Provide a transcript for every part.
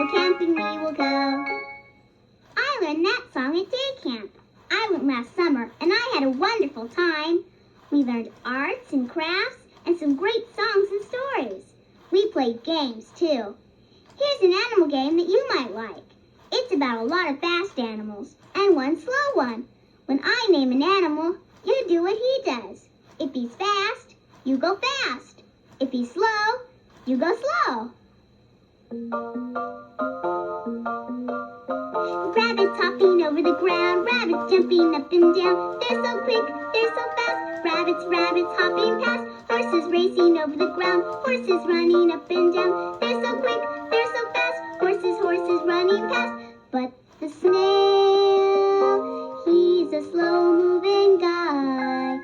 Wherever camping we will go. I learned that song at day camp. I went last summer and I had a wonderful time. We learned arts and crafts and some great songs and stories. We played games too. Here's an animal game that you might like. It's about a lot of fast animals and one slow one. When I name an animal, you do what he does. If he's fast, you go fast. If he's slow, you go slow. Rabbits hopping over the ground, rabbits jumping up and down. They're so quick, they're so fast, rabbits, rabbits hopping past. Horses racing over the ground, horses running up and down. They're so quick, they're so fast, horses, horses running past. But the snail, he's a slow-moving guy,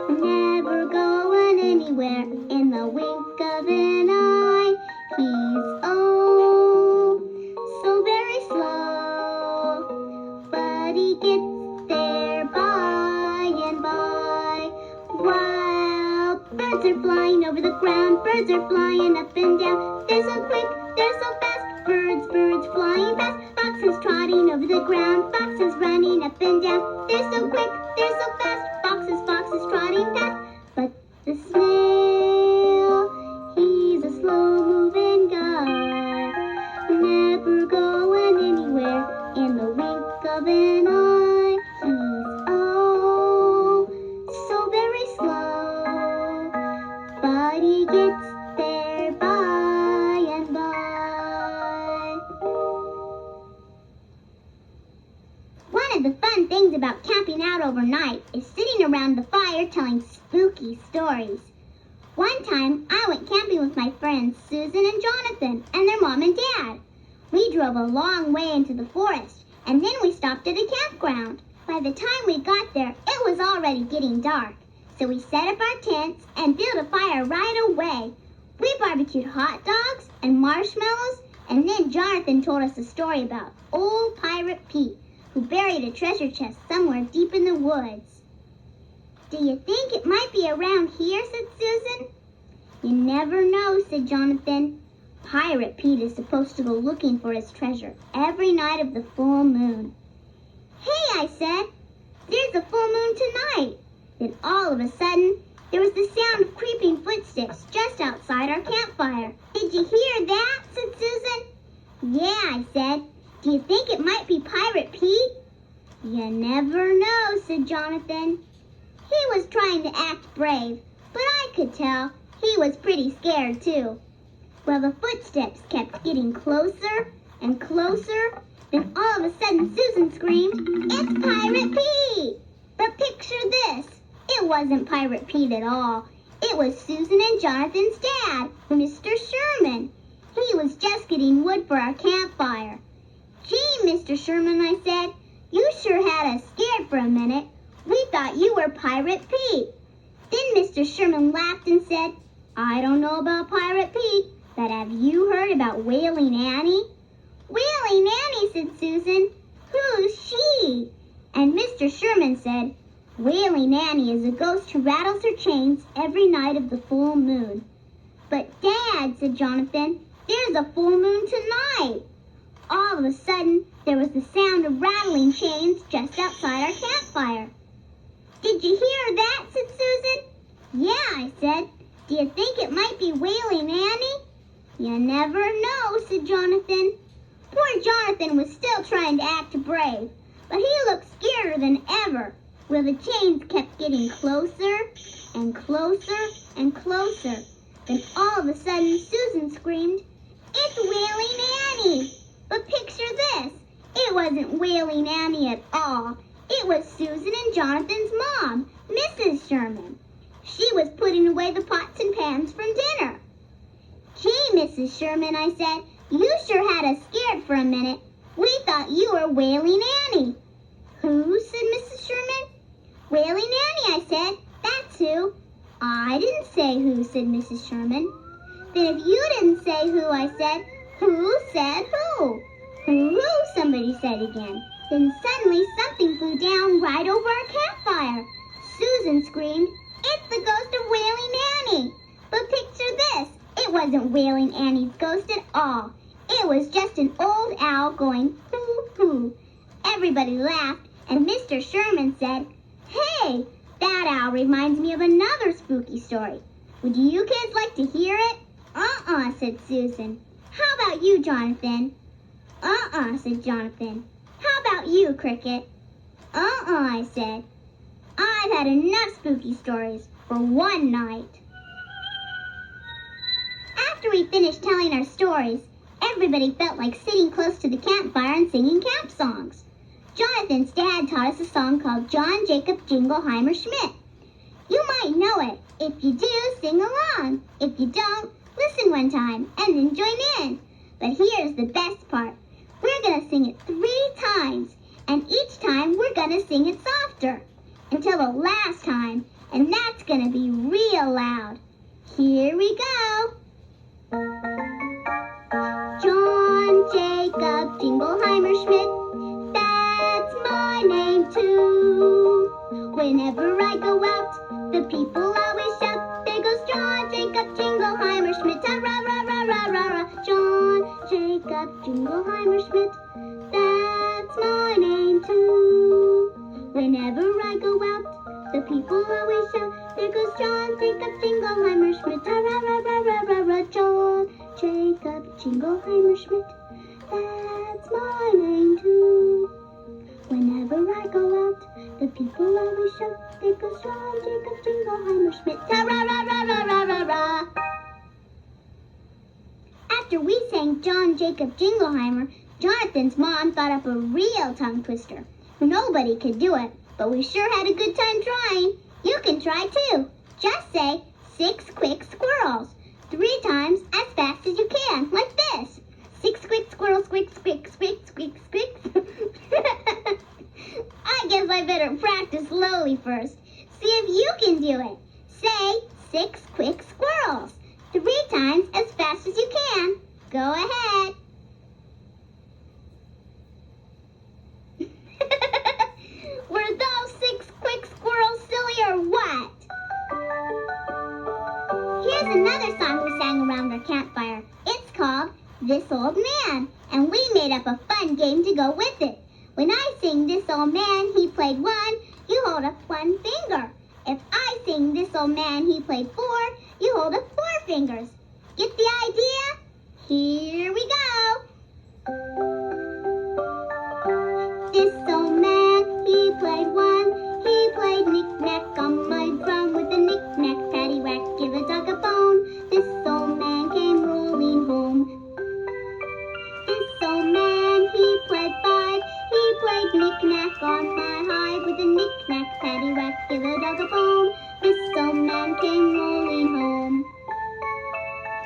never going anywhere in the wink of an eye. He's so very slow, but he gets there by and by. While birds are flying over the ground, birds are flying up and down. They're so quick, they're so fast, birds, birds flying past. Foxes trotting over the ground, foxes running up and down. They're so quick, they're so fast, foxes, foxes trotting past. But the snail, he's a slow-moving guy, never going anywhere in the wink of an eye. He's so very slow, but he gets there by and by. One of the fun things about camping out overnight is sitting around the fire telling spooky stories. One time, I went camping with my friends Susan and Jonathan and their mom and dad. We drove a long way into the forest, and then we stopped at a campground. By the time we got there, it was already getting dark, so we set up our tents and built a fire right away. We barbecued hot dogs and marshmallows, and then Jonathan told us a story about old Pirate Pete, who buried a treasure chest somewhere deep in the woods. Do you think it might be around here, said Susan. You never know, said Jonathan. Pirate Pete is supposed to go looking for his treasure every night of the full moon. Hey, I said, there's a full moon tonight. Then all of a sudden, there was the sound of creeping footsteps just outside our campfire. Did you hear that, said Susan. Yeah, I said. Do you think it might be Pirate Pete? You never know, said Jonathan. He was trying to act brave, but I could tell he was pretty scared too. Well, the footsteps kept getting closer and closer. Then all of a sudden Susan screamed, "It's Pirate Pete!" But picture this. It wasn't Pirate Pete at all. It was Susan and Jonathan's dad, Mr. Sherman. He was just getting wood for our campfire. Gee, Mr. Sherman, I said, you sure had us scared for a minute. We thought you were Pirate Pete. Then Mr. Sherman laughed and said, I don't know about Pirate Pete, but have you heard about Wailing Annie? Wailing Annie, said Susan. Who's she? And Mr. Sherman said, Wailing Annie is a ghost who rattles her chains every night of the full moon. But Dad, said Jonathan, there's a full moon tonight. All of a sudden, there was the sound of rattling chains just outside our campfire. Did you hear that, said Susan. Yeah, I said. Do you think it might be Wailing Annie? You never know, said Jonathan. Poor Jonathan was still trying to act brave, but he looked scarier than ever. Well, the chains kept getting closer and closer and closer. Then all of a sudden, Susan screamed, It's Wailing Annie! But picture this. It wasn't Wailing Annie at all. It was Susan and Jonathan's mom, Mrs. Sherman. She was putting away the pots and pans from dinner. Gee, Mrs. Sherman, I said, you sure had us scared for a minute. We thought you were Wailing Annie. Who, said Mrs. Sherman. Wailing Annie, I said. That's who. I didn't say who, said Mrs. Sherman. Then if you didn't say who, I said, who said who? Who, somebody said again. Then suddenly something flew down right over our campfire. Susan screamed, It's the ghost of Wailing Annie. But picture this. It wasn't Wailing Annie's ghost at all. It was just an old owl going hoo hoo. Everybody laughed, and Mr. Sherman said, "Hey, that owl reminds me of another spooky story. Would you kids like to hear it?" Said Susan. "How about you, Jonathan?" Said Jonathan. "How about you, Cricket?" I said. "I've had enough spooky stories for one night." After we finished telling our stories, everybody felt like sitting close to the campfire and singing camp songs. Jonathan's dad taught us a song called John Jacob Jingleheimer Schmidt. You might know it. If you do, sing along. If you don't, listen one time and then join in. But here's the best part. We're going to sing it 3 times, and each time we're going to sing it softer until the last time, and that's going to be real loud. Here we go. John Jacob Jingleheimer Schmidt, that's my name too. Whenever I go out, the people always shout, "There goes John Jacob Jingleheimer Schmidt, ta-ra-ra-ra-ra-ra-ra." John Jacob Jingleheimer Schmidt, that's my name too. Whenever I go out, the people always shout, "There goes John Jacob Jingleheimer Schmidt, ta-ra-ra-ra-ra-ra-ra." John Jacob Jingleheimer Schmidt, that's my name too. Whenever I go out, the people always shout, "There goes John Jacob Jingleheimer Schmidt, ta-ra-ra-ra-ra-ra-ra." After we sang John Jacob Jingleheimer, Jonathan's mom thought up a real tongue twister. Nobody could do it, but we sure had a good time trying. You can try too. Just say 6 quick squirrels 3 times as fast as you can, like this. 6 quick squirrels, squick, squick, squick, squick, squick. I guess I better practice slowly first. See if you can do it. Say 6 quick squirrels 3 times as fast as you can. Go ahead. Were those 6 quick squirrels silly or what? Here's another song we sang around our campfire. It's called This Old Man, and we made up a fun game to go with it. When I sing This Old Man, he played 1, you hold up 1 finger. If I sing This Old Man, he played 4, you hold up 4 fingers. Get the idea? Here we go. This old man, he played 1, he played knick-knack on my drum with a knick-knack, paddywhack, give a dog a bone. This old man came rolling home. This old man, he played 5, he played knick-knack on my hide with a knick-knack, paddywhack, give a dog a bone. This old man came rolling home.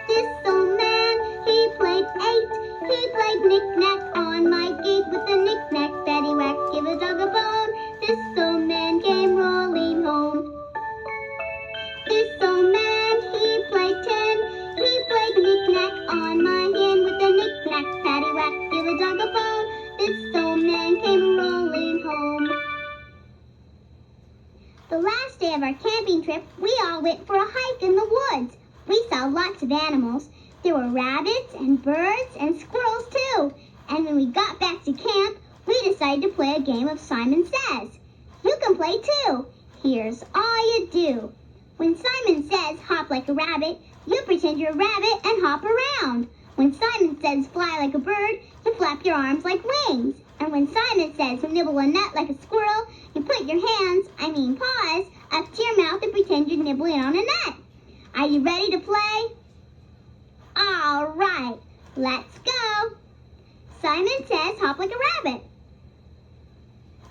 This old man, he played 8, he played knick-knack on my gate with a knick-knack, paddywhack, give a dog a bone. This old man came rolling home. This old man, he played 10, he played knick-knack on my hand with a knick-knack, paddywhack, give a dog a bone. This old man came rolling home. The last day of our camping trip, we all went for a hike in the woods. We saw lots of animals. There were rabbits and birds and squirrels too. And when we got back to camp, we decided to play a game of Simon Says. You can play too. Here's all you do. When Simon says hop like a rabbit, you pretend you're a rabbit and hop around. When Simon says fly like a bird, you flap your arms like wings. And when Simon says nibble a nut like a squirrel, you put your paws, up to your mouth and pretend you're nibbling on a nut. Are you ready to play? All right, let's go. Simon says hop like a rabbit.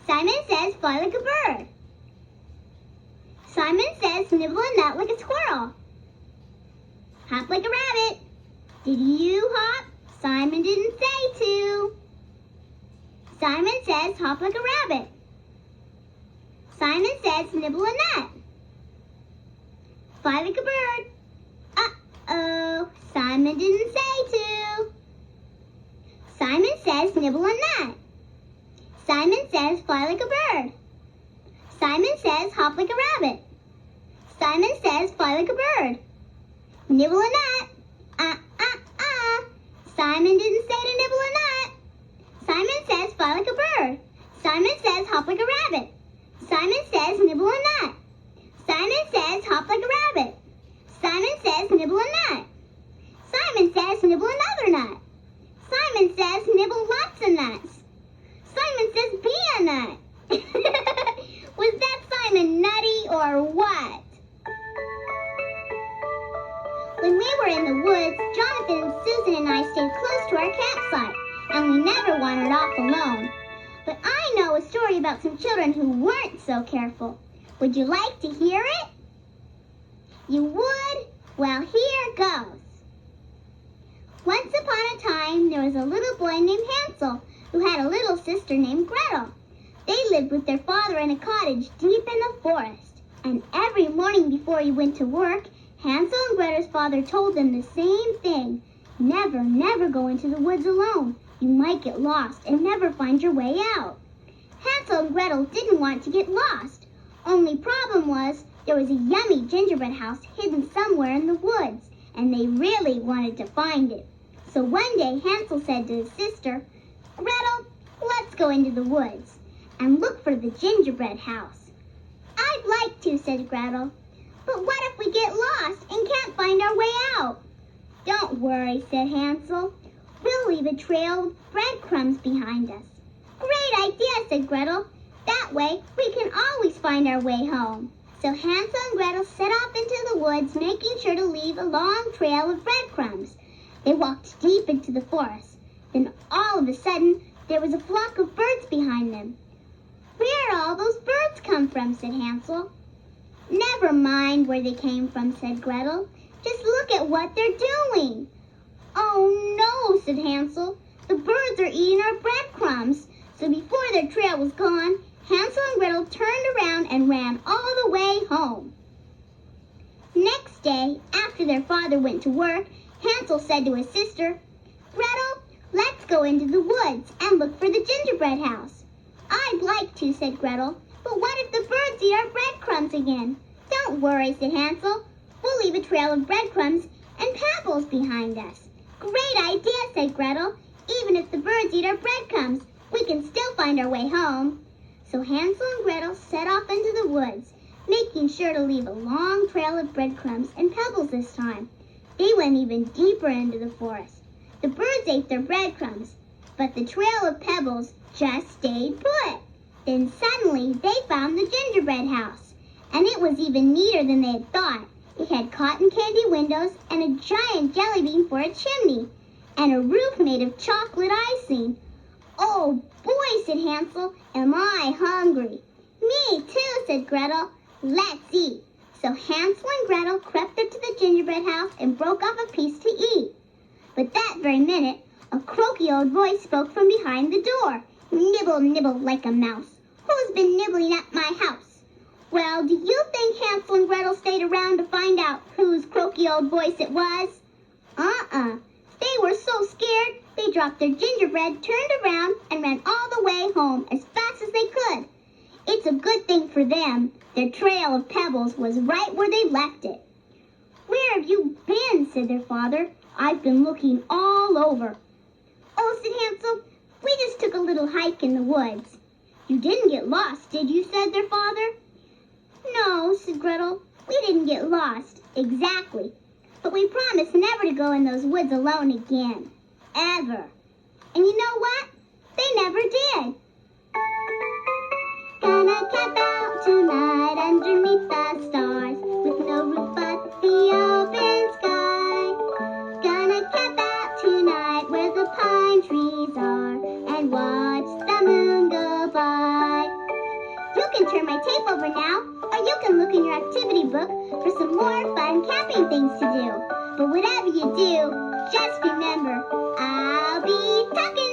Simon says fly like a bird. Simon says nibble a nut like a squirrel. Hop like a rabbit. Did you hop? Simon didn't say to. Simon says hop like a rabbit. Simon says nibble a nut. Fly like a bird. Uh-oh, Simon didn't say to. Simon says nibble a nut. Simon says fly like a bird. Simon says hop like a rabbit. Simon says fly like a bird. Nibble a nut. Simon didn't say to nibble a nut. Simon says fly like a bird. Simon says hop like a rabbit. Simon says nibble a nut. Simon says hop like a rabbit. Simon says nibble a nut. Simon says nibble another nut. Simon says nibble lots of nuts. Simon says be a nut. Was that Simon nutty or what? When we were in the woods, Jonathan and Susan and I stayed close to our campsite, and we never wandered off alone. But I know a story about some children who weren't so careful. Would you like to hear it? You would? Well, here goes. Once upon a time, there was a little boy named Hansel who had a little sister named Gretel. They lived with their father in a cottage deep in the forest. And every morning before he went to work, Hansel and Gretel's father told them the same thing. Never, never go into the woods alone. You might get lost and never find your way out. Hansel and Gretel didn't want to get lost. Only problem was there was a yummy gingerbread house hidden somewhere in the woods, and they really wanted to find it. So one day Hansel said to his sister, Gretel, let's go into the woods and look for the gingerbread house. I'd like to, said Gretel. But what if we get lost and can't find our way out? Don't worry, said Hansel. We'll leave a trail of breadcrumbs behind us. Great idea, said Gretel. That way we can always find our way home. So Hansel and Gretel set off into the woods, making sure to leave a long trail of breadcrumbs. They walked deep into the forest. Then all of a sudden, there was a flock of birds behind them. Where'd all those birds come from, said Hansel. Never mind where they came from, said Gretel. Just look at what they're doing. Oh no, said Hansel. The birds are eating our breadcrumbs. So before their trail was gone, Hansel and Gretel turned around and ran all the way home. Next day, after their father went to work, Hansel said to his sister, Gretel, let's go into the woods and look for the gingerbread house. I'd like to, said Gretel, but what if the birds eat our breadcrumbs again? Don't worry, said Hansel. We'll leave a trail of breadcrumbs and pebbles behind us. Great idea, said Gretel. Even if the birds eat our breadcrumbs, we can still find our way home. So Hansel and Gretel set off into the woods, making sure to leave a long trail of breadcrumbs and pebbles this time. They went even deeper into the forest. The birds ate their breadcrumbs, but the trail of pebbles just stayed put. Then suddenly they found the gingerbread house, and it was even neater than they had thought. It had cotton candy windows and a giant jelly bean for a chimney, and a roof made of chocolate icing. Oh boy, said Hansel, am I hungry. Me too, said Gretel. Let's eat. So Hansel and Gretel crept up to the gingerbread house and broke off a piece to eat. But that very minute, a croaky old voice spoke from behind the door. Nibble, nibble like a mouse. Who's been nibbling at my house? Well, do you think Hansel and Gretel stayed around to find out whose croaky old voice it was? They were so scared, they dropped their gingerbread, turned around, and ran all the way home as fast as they could. It's a good thing for them. Their trail of pebbles was right where they left it. Where have you been, said their father. I've been looking all over. Oh, said Hansel, we just took a little hike in the woods. You didn't get lost, did you, said their father. No, said Gretel, we didn't get lost, exactly. But we promised never to go in those woods alone again. Ever. And you know what? They never did. Gonna camp out tonight underneath the stars, with no roof but the open sky. Gonna camp out tonight where the pine trees are, and watch the moon go by. You can turn my tape over now, or you can look in your activity book for some more fun camping things to do. But whatever you do, just remember, I'll be talking.